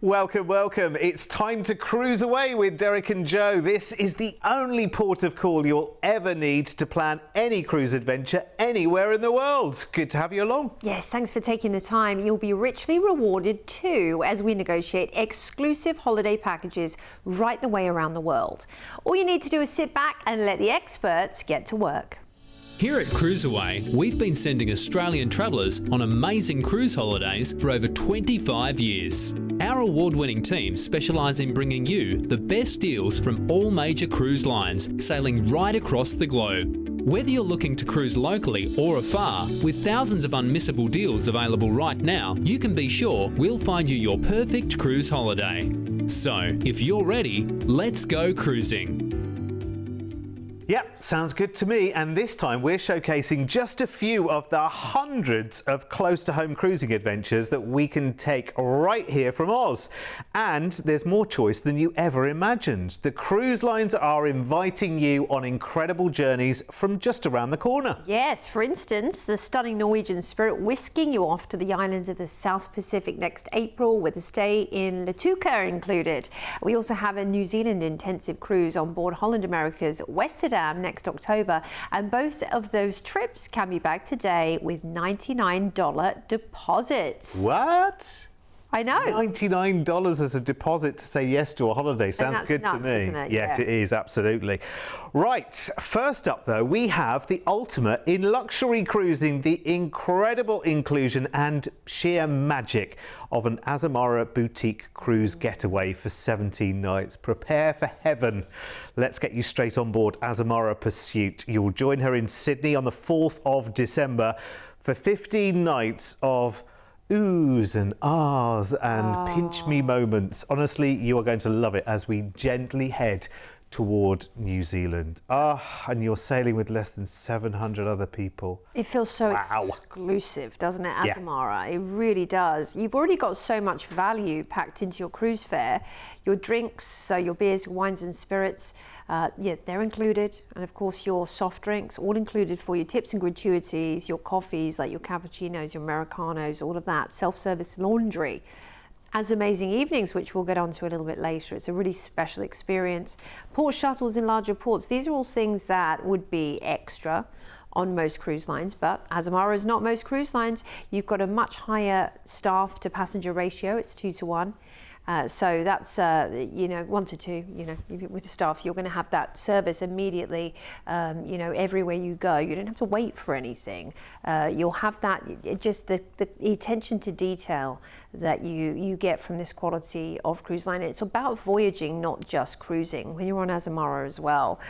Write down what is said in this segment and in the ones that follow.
Welcome, welcome. It's time to cruise away with Derek and Joe. This is the only port of call you'll ever need to plan any cruise adventure anywhere in the world. Good to have you along. Yes, thanks for taking the time. You'll be richly rewarded too as we negotiate exclusive holiday packages right the way around the world. All you need to do is sit back and let the experts get to work. Here at CruiseAway, we've been sending Australian travellers on amazing cruise holidays for over 25 years. Our award-winning team specialise in bringing you the best deals from all major cruise lines, sailing right across the globe. Whether you're looking to cruise locally or afar, with thousands of unmissable deals available right now, you can be sure we'll find you your perfect cruise holiday. So, if you're ready, let's go cruising. Yep, sounds good to me. And this time we're showcasing just a few of the hundreds of close-to-home cruising adventures that we can take right here from Oz. And there's more choice than you ever imagined. The cruise lines are inviting you on incredible journeys from just around the corner. Yes, for instance, the stunning Norwegian Spirit whisking you off to the islands of the South Pacific next April with a stay in Latuka included. We also have a New Zealand intensive cruise on board Holland America's Westerdam next October, and both of those trips can be back today with $99 deposits. What? I know. $99 as a deposit to say yes to a holiday. Sounds good nuts, to me. Isn't it? Yes, yeah. It is, absolutely. Right, first up though, we have the ultimate in luxury cruising, the incredible inclusion and sheer magic of an Azamara boutique cruise getaway for 17 nights. Prepare for heaven. Let's get you straight on board Azamara Pursuit. You'll join her in Sydney on the 4th of December for 15 nights of oohs and ahs and pinch me moments. Honestly, you are going to love it as we gently head toward New Zealand. And you're sailing with less than 700 other people. It feels so exclusive, doesn't it, Azamara? Yeah. It really does. You've already got so much value packed into your cruise fare. Your drinks, so your beers, wines and spirits, they're included. And of course your soft drinks, all included for your tips and gratuities, your coffees, like your cappuccinos, your Americanos, all of that, self-service laundry. As amazing evenings, which we'll get onto a little bit later. It's a really special experience. Port shuttles in larger ports. These are all things that would be extra on most cruise lines, but Azamara is not most cruise lines. You've got a much higher staff to passenger ratio. It's 2 to 1. So that's, 1 to 2, with the staff, you're going to have that service immediately, everywhere you go. You don't have to wait for anything. You'll have that, just the attention to detail that you get from this quality of cruise line. It's about voyaging, not just cruising, when you're on Azamara as well.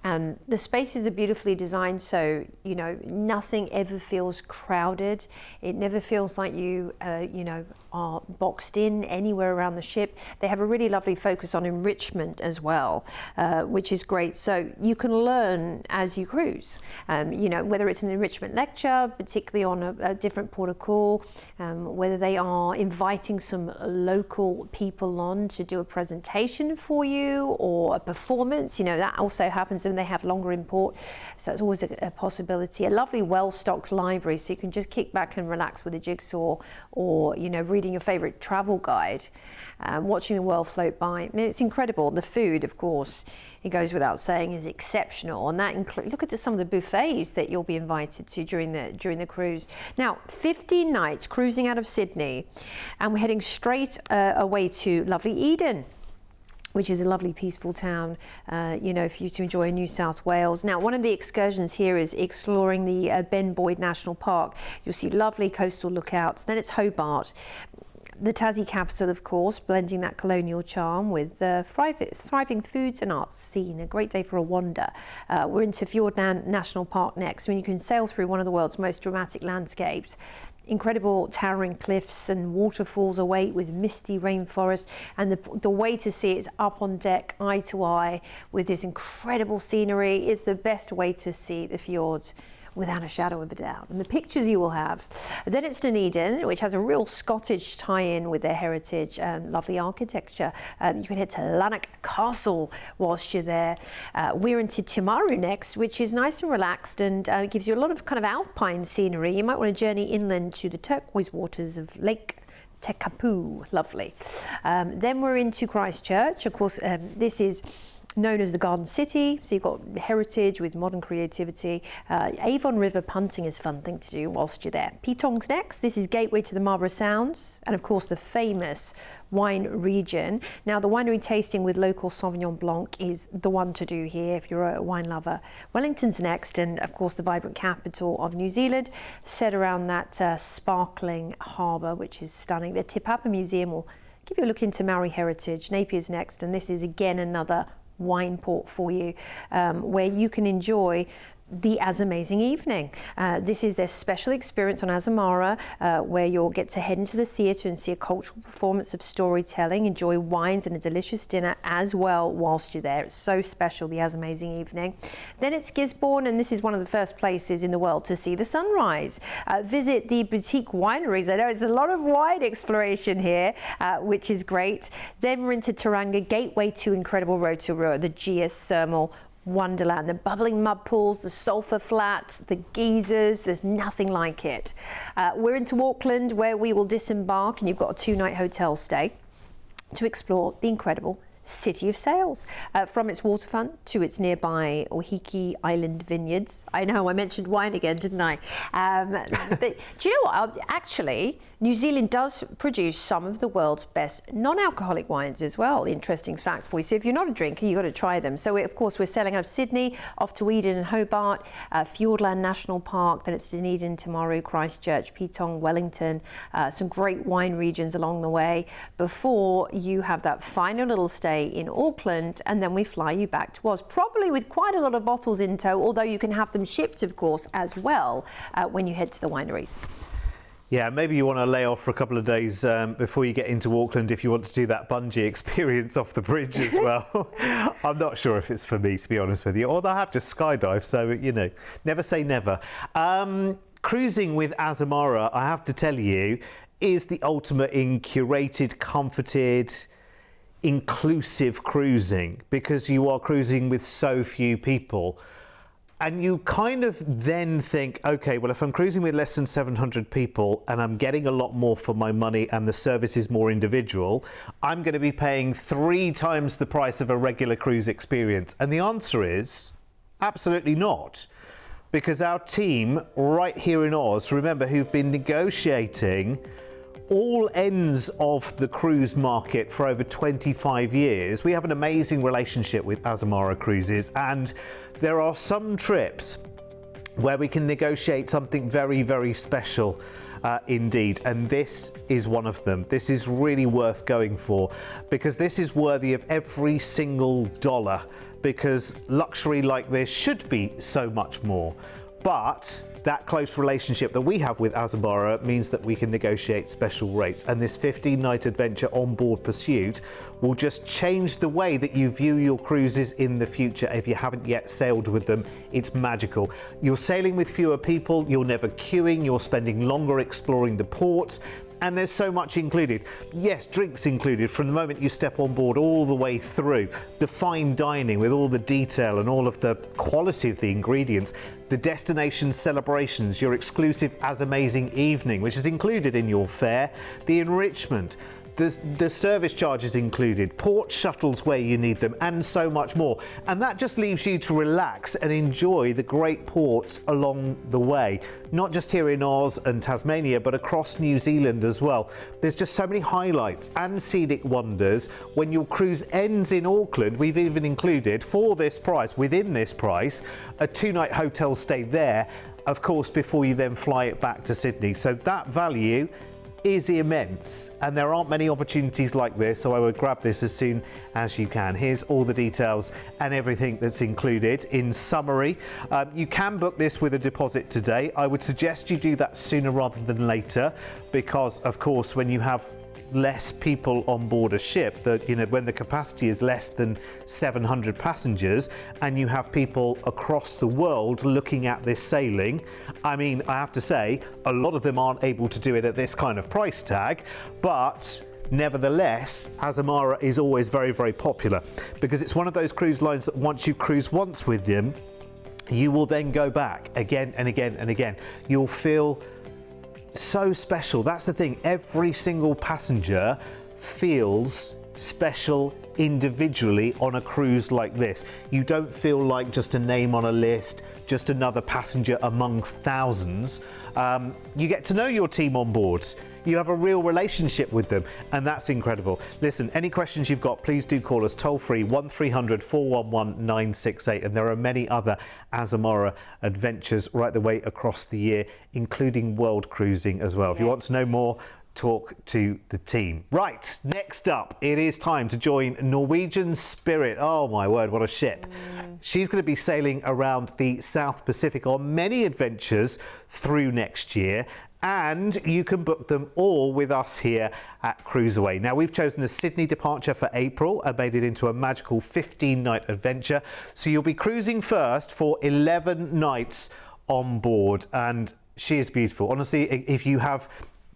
And the spaces are beautifully designed, so nothing ever feels crowded. It never feels like you are boxed in anywhere around the ship. They have a really lovely focus on enrichment as well, which is great. So you can learn as you cruise. Whether it's an enrichment lecture, particularly on a different port of call, whether they are inviting some local people on to do a presentation for you or a performance. That also happens when they have longer import, so that's always a possibility. A lovely well-stocked library, so you can just kick back and relax with a jigsaw, or reading your favorite travel guide, watching the world float by. And it's incredible. The food, of course, it goes without saying, is exceptional, and that includes, look at some of the buffets that you'll be invited to during the cruise. Now, 15 nights cruising out of Sydney, and we're heading straight away to lovely Eden, which is a lovely peaceful town, for you to enjoy in New South Wales. Now, one of the excursions here is exploring the Ben Boyd National Park. You'll see lovely coastal lookouts. Then it's Hobart, the Tassie capital, of course, blending that colonial charm with thriving foods and arts scene. A great day for a wander. We're into Fiordland National Park next, when you can sail through one of the world's most dramatic landscapes. Incredible towering cliffs and waterfalls await with misty rainforest, and the way to see it is up on deck, eye to eye, with this incredible scenery. It's the best way to see the fjords without a shadow of a doubt. And the pictures you will have. Then it's Dunedin, which has a real Scottish tie-in with their heritage and lovely architecture. You can head to Lanark Castle whilst you're there. We're into Timaru next, which is nice and relaxed and gives you a lot of kind of alpine scenery. You might want to journey inland to the turquoise waters of Lake Tekapu, lovely. Then we're into Christchurch. Of course, this is known as the Garden City, so you've got heritage with modern creativity. Avon River punting is a fun thing to do whilst you're there. Pitong's next. This is gateway to the Marlborough Sounds, and of course the famous wine region. Now the winery tasting with local Sauvignon Blanc is the one to do here if you're a wine lover. Wellington's next, and of course the vibrant capital of New Zealand, set around that sparkling harbour, which is stunning. The Te Papa Museum will give you a look into Maori heritage. Napier's next, and this is again another wine port for you, where you can enjoy the As Amazing Evening. This is their special experience on Azamara, where you'll get to head into the theatre and see a cultural performance of storytelling, enjoy wines and a delicious dinner as well whilst you're there. It's so special, the As Amazing Evening. Then it's Gisborne, and this is one of the first places in the world to see the sunrise. Visit the boutique wineries. I know it's a lot of wine exploration here, which is great. Then we're into Tauranga, gateway to incredible Rotorua, the geothermal wonderland, the bubbling mud pools, the sulphur flats, the geysers. There's nothing like it. We're into Auckland, where we will disembark, and you've got a 2-night hotel stay to explore the incredible City of Sails, from its waterfront to its nearby Ohiki Island vineyards. I know I mentioned wine again, didn't I? But do you know what? Actually, New Zealand does produce some of the world's best non-alcoholic wines as well. Interesting fact for you. So if you're not a drinker, you've got to try them. So of course we're sailing out of Sydney, off to Eden and Hobart, Fiordland National Park, then it's Dunedin, Timaru, Christchurch, Pitong, Wellington, some great wine regions along the way, before you have that final little stay in Auckland, and then we fly you back to Oz, probably with quite a lot of bottles in tow, although you can have them shipped, of course, as well when you head to the wineries. Yeah, maybe you want to lay off for a couple of days before you get into Auckland if you want to do that bungee experience off the bridge as well. I'm not sure if it's for me, to be honest with you, although I have to skydive, so, you know, never say never. Cruising with Azamara, I have to tell you, is the ultimate in curated, comforted, inclusive cruising, because you are cruising with so few people. And you kind of then think, okay, well, if I'm cruising with less than 700 people and I'm getting a lot more for my money and the service is more individual, I'm going to be paying 3 times the price of a regular cruise experience. And the answer is absolutely not. Because our team right here in Oz, remember, who've been negotiating all ends of the cruise market for over 25 years. We have an amazing relationship with Azamara Cruises, and there are some trips where we can negotiate something very, very special indeed, and this is one of them. This is really worth going for, because this is worthy of every single dollar, because luxury like this should be so much more. But that close relationship that we have with Azamara means that we can negotiate special rates, and this 15-night adventure on board Pursuit will just change the way that you view your cruises in the future. If you haven't yet sailed with them, it's magical. You're sailing with fewer people, you're never queuing, you're spending longer exploring the ports, and there's so much included. Yes, drinks included from the moment you step on board all the way through. The fine dining with all the detail and all of the quality of the ingredients. The destination celebrations, your exclusive As Amazing Evening, which is included in your fare. The enrichment. The service charges included, port shuttles where you need them, and so much more. And that just leaves you to relax and enjoy the great ports along the way. Not just here in Oz and Tasmania, but across New Zealand as well. There's just so many highlights and scenic wonders. When your cruise ends in Auckland, we've even included, for this price, within this price, a 2-night hotel stay there, of course, before you then fly it back to Sydney. So that value is immense, and there aren't many opportunities like this, so I would grab this as soon as you can. Here's all the details and everything that's included. In summary, you can book this with a deposit today. I would suggest you do that sooner rather than later, because of course when you have less people on board a ship, that, you know, when the capacity is less than 700 passengers and you have people across the world looking at this sailing, I mean, I have to say, a lot of them aren't able to do it at this kind of price tag, but nevertheless, Azamara is always very, very popular, because it's one of those cruise lines that once you cruise once with them, you will then go back again and again and again. You'll feel so special. That's the thing. Every single passenger feels special individually on a cruise like this. You don't feel like just a name on a list, just another passenger among thousands. You get to know your team on board. You have a real relationship with them, and that's incredible. Listen, any questions you've got, please do call us toll free 1300 411 968, and there are many other Azamara adventures right the way across the year, including world cruising as well. If you want to know more, talk to the team. Right, next up, it is time to join Norwegian Spirit. Oh my word, what a ship. She's going to be sailing around the South Pacific on many adventures through next year, and you can book them all with us here at CruiseAway. Now, we've chosen the Sydney departure for April and made it into a magical 15-night adventure. So you'll be cruising first for 11 nights on board, and she is beautiful. Honestly, if you have,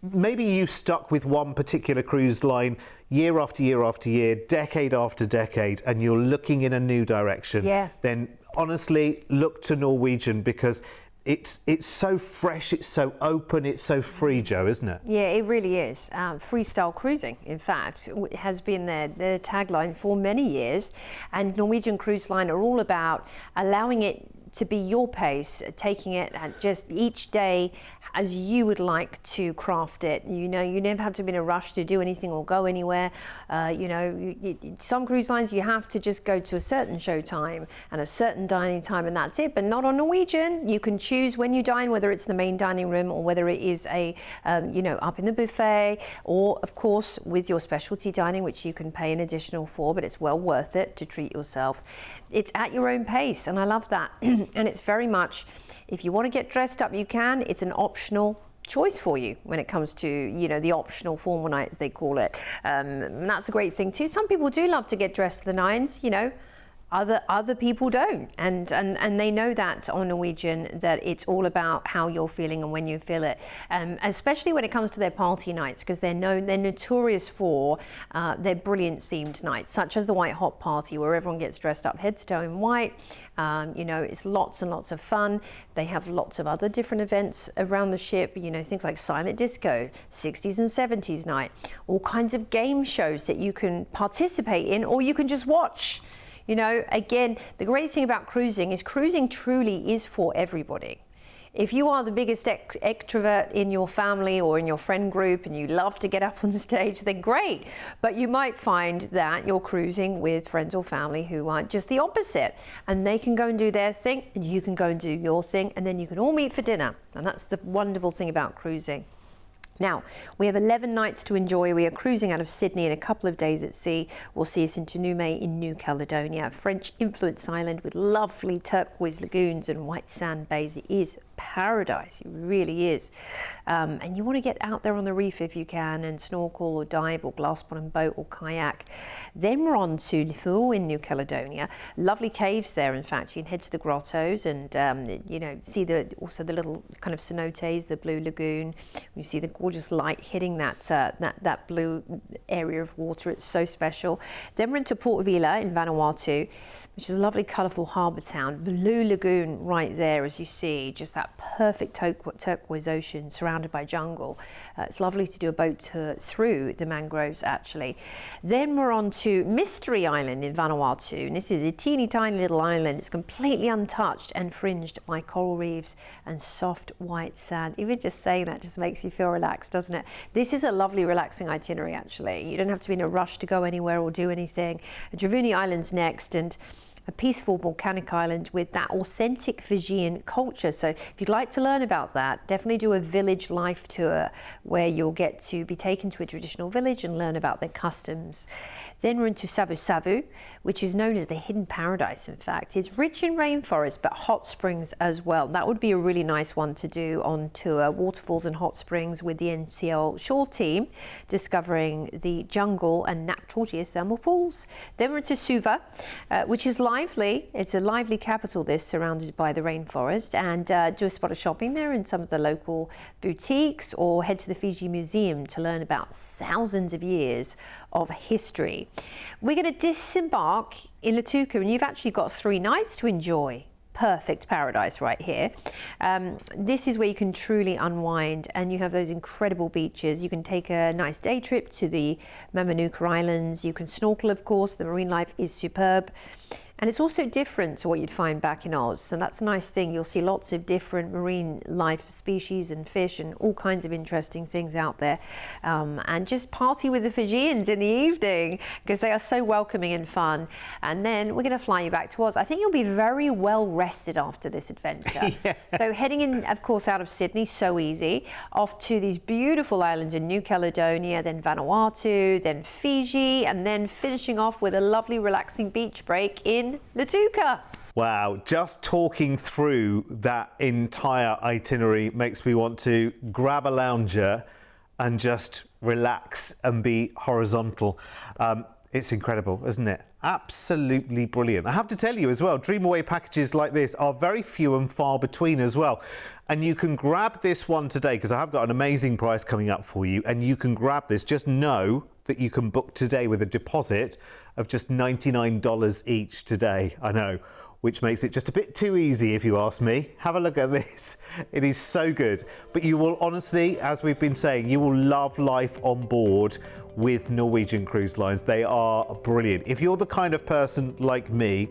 maybe you've stuck with one particular cruise line year after year after year, decade after decade, and you're looking in a new direction, then honestly, look to Norwegian, because it's so fresh, it's so open, it's so free, Jo, isn't it? Yeah, it really is. Freestyle cruising, in fact, has been their tagline for many years. And Norwegian Cruise Line are all about allowing it to be your pace, taking it at just each day as you would like to craft it. You know, you never have to be in a rush to do anything or go anywhere. You know, some cruise lines you have to just go to a certain show time and a certain dining time, and that's it. But not on Norwegian. You can choose when you dine, whether it's the main dining room or whether it is a, you know, up in the buffet, or of course with your specialty dining, which you can pay an additional for, but it's well worth it to treat yourself. It's at your own pace, and I love that. And it's very much, if you want to get dressed up, you can. It's an optional choice for you when it comes to, you know, the optional formal night, as they call it. And that's a great thing too. Some people do love to get dressed to the nines, you know. Other people don't, and they know that on Norwegian, that it's all about how you're feeling and when you feel it, especially when it comes to their party nights, because they're notorious for their brilliant themed nights, such as the White Hot Party, where everyone gets dressed up head to toe in white. You know, it's lots and lots of fun. They have lots of other different events around the ship, you know, things like silent disco, 60s and 70s night, all kinds of game shows that you can participate in, or you can just watch. You know, again, the great thing about cruising is cruising truly is for everybody. If you are the biggest extrovert in your family or in your friend group and you love to get up on stage, then great. But you might find that you're cruising with friends or family who are just the opposite, and they can go and do their thing and you can go and do your thing, and then you can all meet for dinner. And that's the wonderful thing about cruising. Now, we have 11 nights to enjoy. We are cruising out of Sydney in a couple of days at sea. We'll see us into Nouméa in New Caledonia, a French-influenced island with lovely turquoise lagoons and white sand bays. It is paradise, it really is. And you want to get out there on the reef if you can, and snorkel or dive or glass bottom boat or kayak. Then we're on to Lifou in New Caledonia. Lovely caves there, in fact. You can head to the grottos and, you know, see also the little kind of cenotes, the blue lagoon. You see the gorgeous light hitting that blue area of water. It's so special. Then we're into Port Vila in Vanuatu, which is a lovely, colourful harbour town. Blue lagoon right there, as you see, just that perfect turquoise ocean surrounded by jungle. It's lovely to do a boat tour through the mangroves, actually. Then we're on to Mystery Island in Vanuatu, and this is a teeny tiny little island. It's completely untouched and fringed by coral reefs and soft white sand. Even just saying that just makes you feel relaxed, doesn't it? This is a lovely, relaxing itinerary, actually. You don't have to be in a rush to go anywhere or do anything. Dravuni Island's next, and a peaceful volcanic island with that authentic Fijian culture. So if you'd like to learn about that, definitely do a village life tour where you'll get to be taken to a traditional village and learn about their customs. Then we're into Savu Savu, which is known as the hidden paradise, in fact. It's rich in rainforest, but hot springs as well. That would be a really nice one to do on tour, waterfalls and hot springs with the NCL Shore team, discovering the jungle and natural geothermal pools. Then we're into Suva, which is lively. It's a lively capital, this, surrounded by the rainforest, and do a spot of shopping there in some of the local boutiques, or head to the Fiji Museum to learn about thousands of years of history. We're going to disembark in Latuka, and you've actually got 3 nights to enjoy perfect paradise right here. This is where you can truly unwind, and you have those incredible beaches. You can take a nice day trip to the Mamanuca Islands. You can snorkel, of course. The marine life is superb. And it's also different to what you'd find back in Oz. So that's a nice thing. You'll see lots of different marine life species and fish and all kinds of interesting things out there. And just party with the Fijians in the evening, because they are so welcoming and fun. And then we're going to fly you back to Oz. I think you'll be very well rested after this adventure. Yeah. So heading in, of course, out of Sydney, so easy. Off to these beautiful islands in New Caledonia, then Vanuatu, then Fiji, and then finishing off with a lovely relaxing beach break in Latuka. Wow, just talking through that entire itinerary makes me want to grab a lounger and just relax and be horizontal. It's incredible, isn't it? Absolutely brilliant. I have to tell you as well, DreamAway packages like this are very few and far between as well. And you can grab this one today, because I have got an amazing price coming up for you, and you can grab this. Just know that you can book today with a deposit of just $99 each today. I know, which makes it just a bit too easy if you ask me. Have a look at this. It is so good. But you will honestly, as we've been saying, you will love life on board with Norwegian Cruise Lines. They are brilliant. If you're the kind of person like me,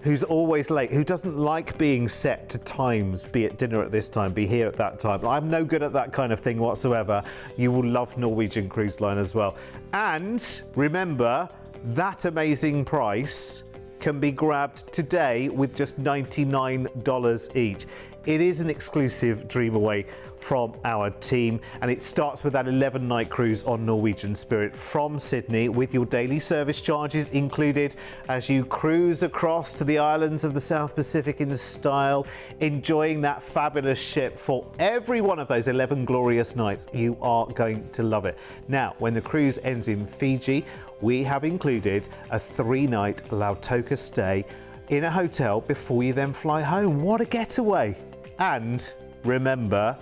who's always late, who doesn't like being set to times, be at dinner at this time, be here at that time. I'm no good at that kind of thing whatsoever. You will love Norwegian Cruise Line as well. And remember, that amazing price can be grabbed today with just $99 each. It is an exclusive DreamAway from our team, and it starts with that 11-night cruise on Norwegian Spirit from Sydney, with your daily service charges included as you cruise across to the islands of the South Pacific in style, enjoying that fabulous ship for every one of those 11 glorious nights. You are going to love it. Now, when the cruise ends in Fiji, we have included a 3-night Lautoka stay in a hotel before you then fly home. What a getaway! And remember,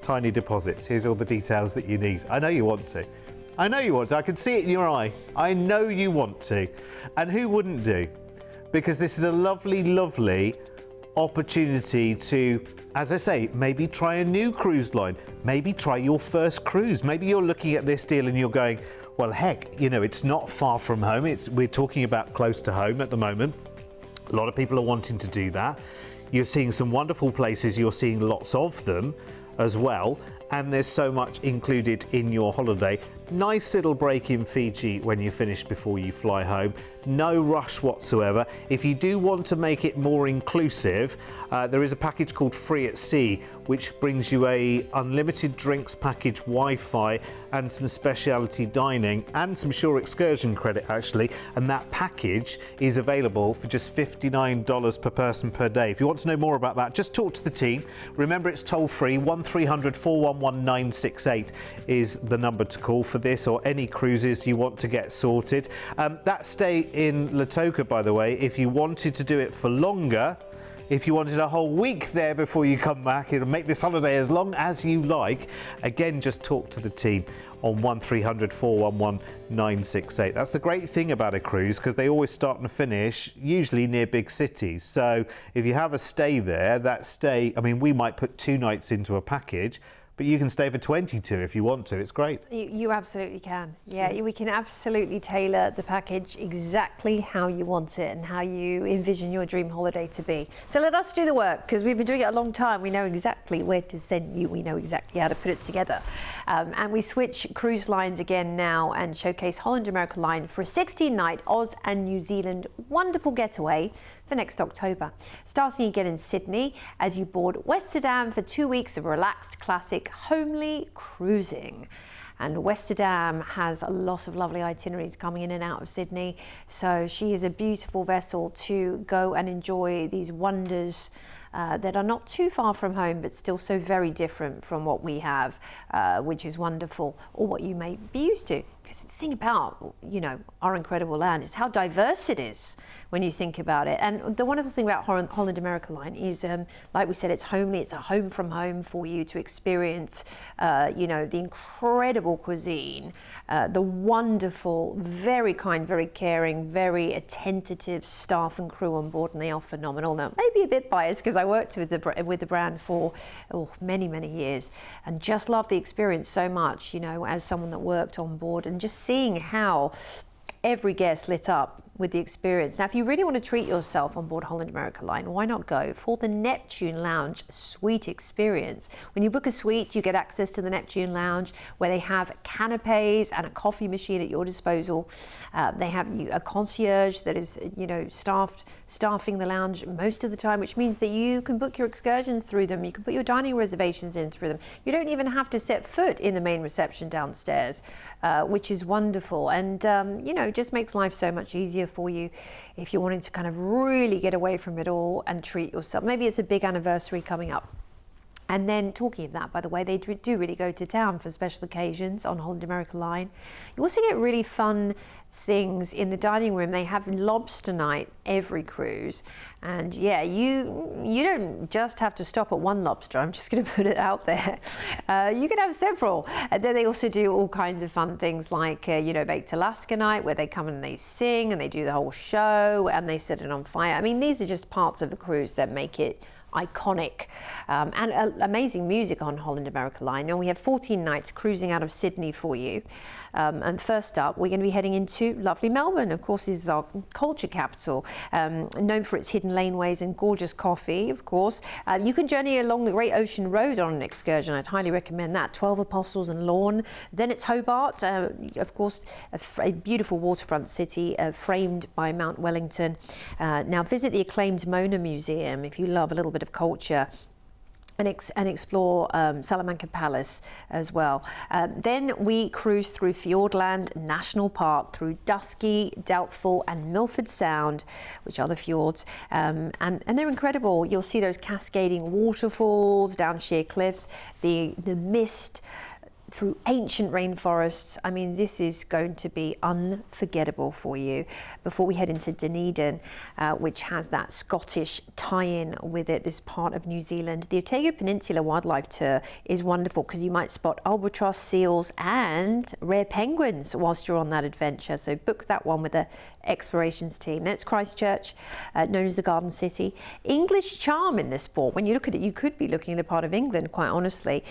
tiny deposits. Here's all the details that you need. I know you want to. I know you want to. I can see it in your eye. I know you want to. And who wouldn't do? Because this is a lovely, lovely opportunity to, as I say, maybe try a new cruise line. Maybe try your first cruise. Maybe you're looking at this deal and you're going, well, heck, you know, it's not far from home. We're talking about close to home at the moment. A lot of people are wanting to do that. You're seeing some wonderful places. You're seeing lots of them as well. And there's so much included in your holiday. Nice little break in Fiji when you finish before you fly home. No rush whatsoever. If you do want to make it more inclusive, there is a package called Free at Sea, which brings you a unlimited drinks package, Wi-Fi, and some specialty dining, and some shore excursion credit actually. And that package is available for just $59 per person per day. If you want to know more about that, just talk to the team. Remember, it's toll free. 1300 411 968 is the number to call for this, or any cruises you want to get sorted. That stay in Lautoka, by the way, if you wanted to do it for longer, if you wanted a whole week there before you come back, it'll make this holiday as long as you like. Again, just talk to the team on 1300 411 968. That's the great thing about a cruise, because they always start and finish usually near big cities. So if you have a stay there, that stay, I mean, we might put 2 nights into a package, but you can stay for 22 if you want to. It's great. You absolutely can. Yeah, we can absolutely tailor the package exactly how you want it and how you envision your dream holiday to be. So let us do the work, because we've been doing it a long time. We know exactly where to send you. We know exactly how to put it together. And we switch cruise lines again now and showcase Holland America Line for a 16-night Oz and New Zealand wonderful getaway for next October. Starting again in Sydney as you board Westerdam for 2 weeks of relaxed, classic, homely cruising. And Westerdam has a lot of lovely itineraries coming in and out of Sydney. So she is a beautiful vessel to go and enjoy these wonders that are not too far from home, but still so very different from what we have, which is wonderful, or what you may be used to. Because the thing about, you know, our incredible land is how diverse it is when you think about it. And the wonderful thing about Holland America Line is, like we said, it's homely. It's a home from home for you to experience, you know, the incredible cuisine, the wonderful, very kind, very caring, very attentive staff and crew on board, and they are phenomenal. Now, maybe a bit biased because I worked with the brand for many, many years, and just loved the experience so much, you know, as someone that worked on board, and just seeing how every guest lit up with the experience. Now, if you really want to treat yourself on board Holland America Line, why not go for the Neptune Lounge suite experience? When you book a suite, you get access to the Neptune Lounge, where they have canapes and a coffee machine at your disposal. They have a concierge that is, you know, staffing the lounge most of the time, which means that you can book your excursions through them. You can put your dining reservations in through them. You don't even have to set foot in the main reception downstairs, which is wonderful, and you know, just makes life so much easier for you if you're wanting to kind of really get away from it all and treat yourself. Maybe it's a big anniversary coming up. And then, talking of that, by the way, they do really go to town for special occasions on Holland America Line. You also get really fun things in the dining room. They have lobster night every cruise, and yeah, you don't just have to stop at one lobster. I'm just going to put it out there. You can have several. And then they also do all kinds of fun things like you know, Baked Alaska night, where they come and they sing and they do the whole show and they set it on fire. I mean, these are just parts of the cruise that make it iconic, and amazing music on Holland America Line. And we have 14 nights cruising out of Sydney for you. And first up, we're going to be heading into lovely Melbourne. Of course, this is our culture capital, known for its hidden laneways and gorgeous coffee, of course. You can journey along the Great Ocean Road on an excursion. I'd highly recommend that. 12 Apostles and Lorne. Then it's Hobart, of course, a beautiful waterfront city framed by Mount Wellington. Now visit the acclaimed Mona Museum if you love a little bit of culture, and explore Salamanca Palace as well. Then we cruise through Fiordland National Park, through Dusky, Doubtful and Milford Sound, which are the fjords, and they're incredible. You'll see those cascading waterfalls down sheer cliffs, the mist through ancient rainforests. I mean, this is going to be unforgettable for you. Before we head into Dunedin, which has that Scottish tie-in with it, this part of New Zealand. The Otago Peninsula Wildlife Tour is wonderful because you might spot albatross, seals and rare penguins whilst you're on that adventure. So book that one with the explorations team. Then it's Christchurch, known as the Garden City. English charm in this sport. When you look at it, you could be looking at a part of England, quite honestly.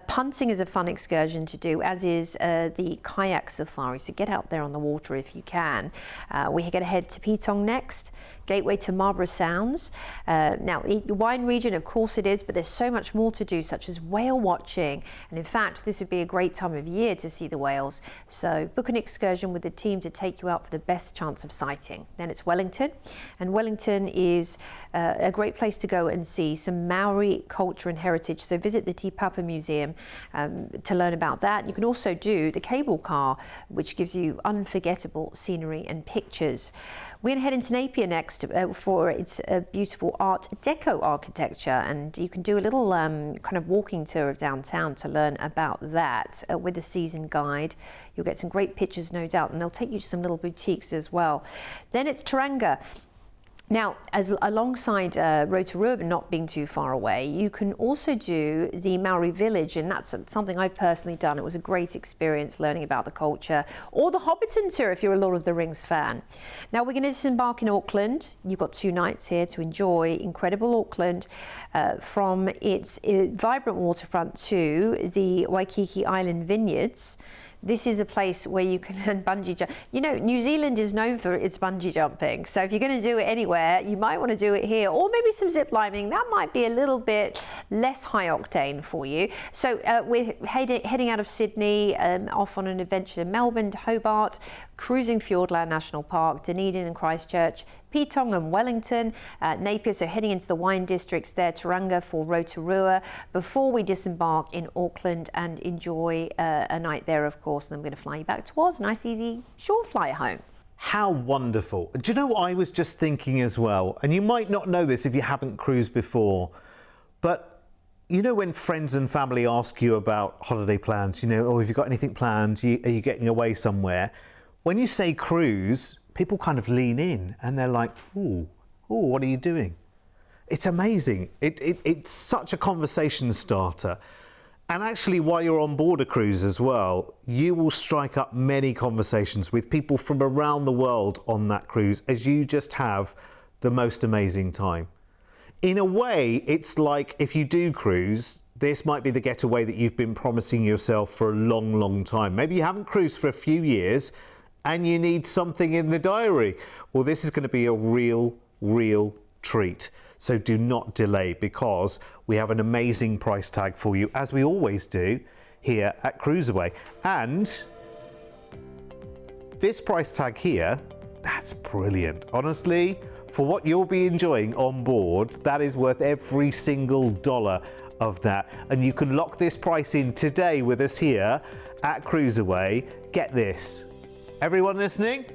Punting is a fun excursion to do, as is the kayak safari, so get out there on the water if you can. We're going to head to Petong next, gateway to Marlborough Sounds. Now, the wine region, of course it is, but there's so much more to do, such as whale watching, and in fact this would be a great time of year to see the whales, so book an excursion with the team to take you out for the best chance of sighting. Then it's Wellington, and Wellington is a great place to go and see some Maori culture and heritage, so visit the Te Papa Museum to learn about that. You can also do the cable car, which gives you unforgettable scenery and pictures. We're going to head into Napier next for its beautiful Art Deco architecture, and you can do a little kind of walking tour of downtown to learn about that with a seasoned guide. You'll get some great pictures, no doubt, and they'll take you to some little boutiques as well. Then it's Tauranga. Now, as alongside Rotorua not being too far away, you can also do the Maori village, and that's something I've personally done. It was a great experience learning about the culture, or the Hobbiton tour if you're a Lord of the Rings fan. Now, we're going to disembark in Auckland. You've got 2 nights here to enjoy incredible Auckland, from its vibrant waterfront to the Waikiki Island vineyards. This is a place where you can learn bungee jump. You know, New Zealand is known for its bungee jumping. So if you're going to do it anywhere, you might want to do it here, or maybe some zip lining. That might be a little bit less high octane for you. So we're heading out of Sydney, off on an adventure to Melbourne, Hobart, cruising Fiordland National Park, Dunedin and Christchurch, Petong and Wellington, Napier, so heading into the wine districts there, Tauranga for Rotorua, before we disembark in Auckland and enjoy a night there, of course, and then we're going to fly you back to Oz, nice easy short flight home. How wonderful. Do you know what I was just thinking as well? And you might not know this if you haven't cruised before, but you know, when friends and family ask you about holiday plans, you know, oh, have you got anything planned? Are you getting away somewhere? When you say cruise, people kind of lean in and they're like, ooh, what are you doing? It's amazing. It's such a conversation starter. And actually, while you're on board a cruise as well, you will strike up many conversations with people from around the world on that cruise as you just have the most amazing time. In a way, it's like if you do cruise, this might be the getaway that you've been promising yourself for a long, long time. Maybe you haven't cruised for a few years and you need something in the diary. Well, this is going to be a real treat. So do not delay, because we have an amazing price tag for you, as we always do here at CruiseAway. And this price tag here, that's brilliant. Honestly, for what you'll be enjoying on board, that is worth every single dollar of that. And you can lock this price in today with us here at CruiseAway. Get this. Everyone listening?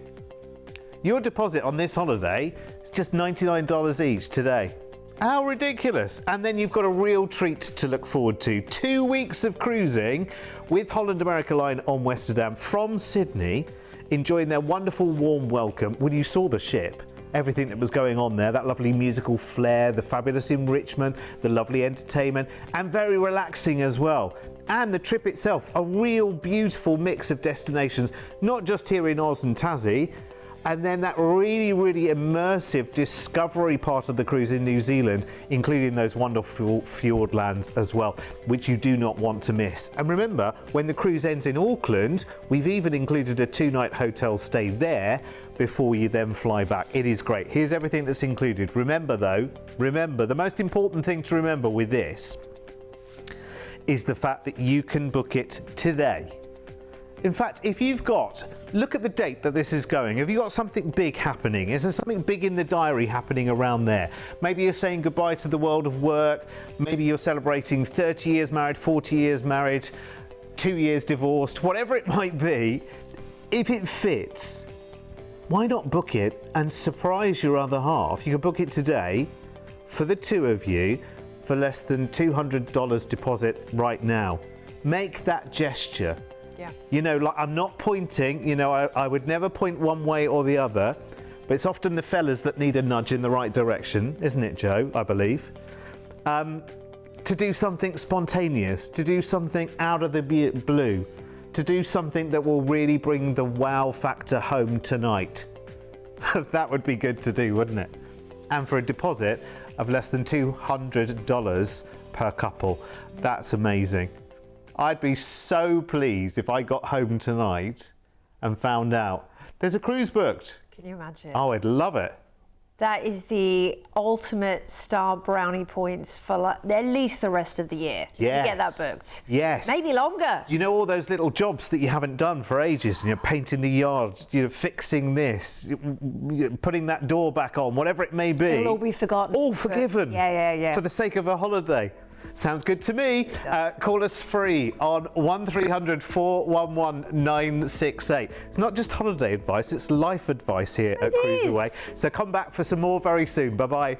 Your deposit on this holiday is just $99 each today. How ridiculous. And then you've got a real treat to look forward to. 2 weeks of cruising with Holland America Line on Westerdam from Sydney, enjoying their wonderful warm welcome. When you saw the ship, everything that was going on there, that lovely musical flair, the fabulous enrichment, the lovely entertainment, and very relaxing as well. And the trip itself, a real beautiful mix of destinations, not just here in Oz and Tassie, and then that really immersive discovery part of the cruise in New Zealand, including those wonderful fjord lands as well, which you do not want to miss. And remember, when the cruise ends in Auckland, we've even included a 2-night hotel stay there before you then fly back. It is great. Here's everything that's included. Remember though, the most important thing to remember with this is the fact that you can book it today. In fact, if you've got, look at the date that this is going. Have you got something big happening? Is there something big in the diary happening around there? Maybe you're saying goodbye to the world of work. Maybe you're celebrating 30 years married, 40 years married, 2 years divorced, whatever it might be. If it fits, why not book it and surprise your other half? You can book it today for the two of you for less than $200 deposit right now. Make that gesture. Yeah. You know, like, I'm not pointing, you know, I would never point one way or the other, but it's often the fellas that need a nudge in the right direction, isn't it, Joe, I believe? To do something spontaneous, to do something out of the blue, to do something that will really bring the wow factor home tonight. That would be good to do, wouldn't it? And for a deposit of less than $200 per couple. That's amazing. I'd be so pleased if I got home tonight and found out there's a cruise booked. Can you imagine? Oh, I'd love it. That is the ultimate star brownie points for at least the rest of the year. Yes. You get that booked. Yes. Maybe longer. You know, all those little jobs that you haven't done for ages, you know, painting the yard, you know, fixing this, putting that door back on, whatever it may be. It'll all be forgotten. All forgiven. Yeah. For the sake of a holiday. Sounds good to me. Call us free on 1300 411 968. It's not just holiday advice, it's life advice here at CruiseAway. So come back for some more very soon. Bye-bye.